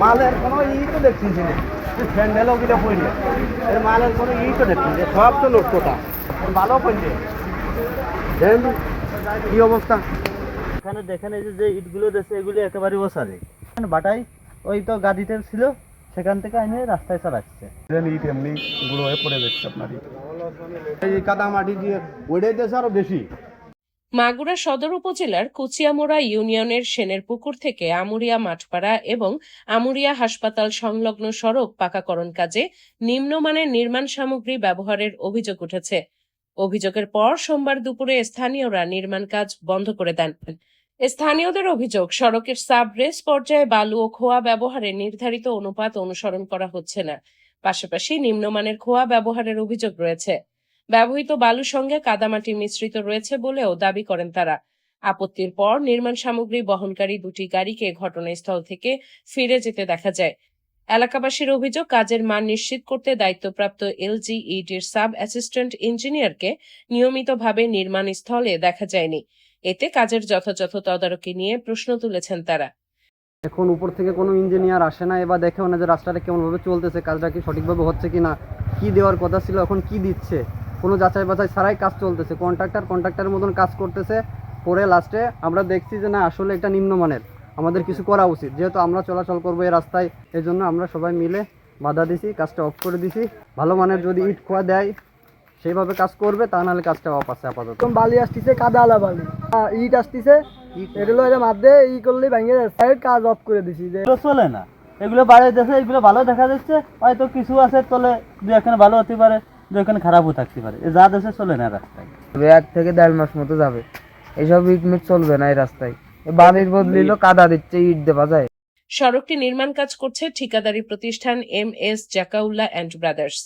মালের কোনো ই তো দেখছি না, স্যান্ডেলও কিনা পড়লে এর মালের কোনো ই তো দেখছি যে সব তো নষ্টটা ভালো পড়ছে। দেখেন কি অবস্থা এখানে, দেখেন এই যে ইটগুলো দিচ্ছে এগুলি একেবারে ওসারে বাটাই ওই তো গাড়িতে ছিল সেখান থেকে এনে রাস্তায় চালাচ্ছে। ইট এমনি গুঁড়ো হয়ে পড়ে যাচ্ছে আপনার ইট। এই কাদা মাটি দিয়ে ওইটাই দেশে আরো বেশি। মাগুরা সদর উপজেলার কুচিয়ামোড়া ইউনিয়নের সেনেরপুকুর থেকে আমুরিয়া মাঠপাড়া এবং আমুরিয়া হাসপাতাল সংলগ্ন সড়ক পাকাকরণ কাজে নিম্নমানের নির্মাণ সামগ্রী ব্যবহারের অভিযোগ উঠেছে। অভিযোগের পর সোমবার দুপুরে স্থানীয়রা নির্মাণ কাজ বন্ধ করে দেন। স্থানীয়দের অভিযোগ, সড়কের সাব রেস পর্যায়ে বালু ও খোয়া ব্যবহারে নির্ধারিত অনুপাত অনুসরণ করা হচ্ছে না। পাশাপাশি নিম্নমানের খোয়া ব্যবহারের অভিযোগ রয়েছে। ব্যবহৃত বালুর সঙ্গে কাদামাটি মিশ্রিত রয়েছে বলেও দাবি করেন তারা। আপত্তির পর নির্মাণ সামগ্রী বহনকারী দুটি গাড়িকে ঘটনাস্থল থেকে ফিরে যেতে দেখা যায়। এলাকাবাসীর অভিযোগ, কাজের মান নিশ্চিত করতে দায়িত্বপ্রাপ্ত এলজিইডির সাব অ্যাসিস্ট্যান্ট ইঞ্জিনিয়ারকে নিয়মিতভাবে নির্মাণস্থলে দেখা যায়নি। এতে কাজের যথাযথ তদারকি নিয়ে প্রশ্ন তুলেছেন তারা। এখন উপর থেকে কোনো ইঞ্জিনিয়ার আসে না, এবার দেখেও না যে রাস্তাটা কেমনভাবে চলতেছে, কাজটা কি সঠিকভাবে হচ্ছে কিনা, কি দেওয়ার কথা ছিল এখন কি দিচ্ছে, কোনো যাচাই বাছাই ছাড়াই কাজ চলতেছে। কন্ট্রাক্টরের মতন কাজ করতেছে। পরে লাস্টে আমরা দেখছি যে না, আসলে এটা নিম্নমানের, আমাদের কিছু করা উচিত, যেহেতু আমরা চলাচল করবো এই রাস্তায়, এই জন্য আমরা সবাই মিলে বাধা দিছি, কাজটা অফ করে দিছি। ভালো মানের যদি ইট খোয়া দেয় সেইভাবে কাজ করবে, তা নাহলে কাজটা অফ আছে আপাতত। বালি আসতেছে, কাদা আলা বালি, ইট আসতেছে, এগুলো এর মধ্যে ই করলেই ভেঙে যাচ্ছে, কাজ অফ করে দিছি। যে চলে না, এগুলো বাইরে দেশে এগুলো ভালো দেখা যাচ্ছে, হয়তো কিছু আছে চলে, দু এখানে ভালো হতে পারে, দু এখানে খারাপও থাকতে পারে, যা দেশে চলে না রাস্তায়। 1 থেকে 1.5 মাস মতো যাবে, এইসব ইট মিট চলবে না এই রাস্তায়। বালির বদলিল কাদা দিচ্ছে, ইট দেওয়া যায়। সড়কটি নির্মাণ কাজ করছে ঠিকাদারি প্রতিষ্ঠান MS জাকাউল্লাহ অ্যান্ড ব্রাদার্স।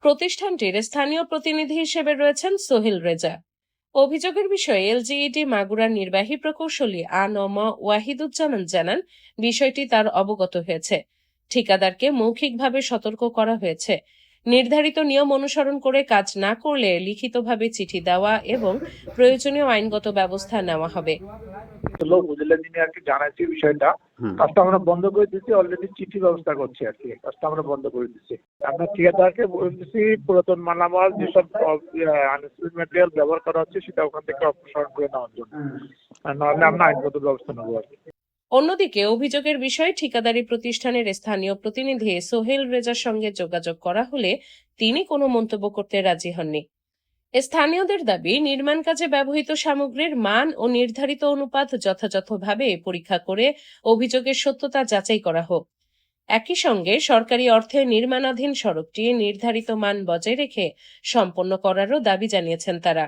প্রতিষ্ঠানটির স্থানীয় প্রতিনিধি হিসেবে রয়েছেন সোহেল রেজা। অভিযোগের বিষয়ে এলজিইডি মাগুরার নির্বাহী প্রকৌশলী আ.ন.ম ওয়াহিদুজ্জামান জানান, বিষয়টি তার অবগত হয়েছে। ঠিকাদারকে মৌখিকভাবে সতর্ক করা হয়েছে। নির্ধারিত নিয়ম অনুসরণ করে কাজ না করলে লিখিতভাবে চিঠি দেওয়া এবং প্রয়োজনীয় আইনগত ব্যবস্থা নেওয়া হবে। উপজেলা ইঞ্জিনিয়ারকে জানাচ্ছি বিষয়টা, কাজটা আমরা বন্ধ করে দিচ্ছি, অলরেডি চিঠি ব্যবস্থা করছি আর কি, কাজটা আমরা বন্ধ করে দিচ্ছি। আমরা ঠিকাদারকে বলতেছি পুরাতন মালামাল যেসব আনস্টেবল ম্যাটেরিয়াল ব্যবহার করা হচ্ছে সেটা ওখান থেকে অপসারণ করে নেওয়ার জন্য, নাহলে আমরা আইনগত ব্যবস্থা নেবো আর কি। অন্যদিকে অভিযোগের বিষয়ে ঠিকাদারি প্রতিষ্ঠানের স্থানীয় প্রতিনিধি সোহেল রেজার সঙ্গে যোগাযোগ করা হলে তিনি কোনো মন্তব্য করতে রাজি হননি। স্থানীয়দের দাবি, নির্মাণ কাজে ব্যবহৃত সামগ্রীর মান ও নির্ধারিত অনুপাত যথাযথভাবে পরীক্ষা করে অভিযোগের সত্যতা যাচাই করা হোক। একই সঙ্গে সরকারি অর্থে নির্মাণাধীন সড়কটি নির্ধারিত মান বজায় রেখে সম্পন্ন করারও দাবি জানিয়েছেন তারা।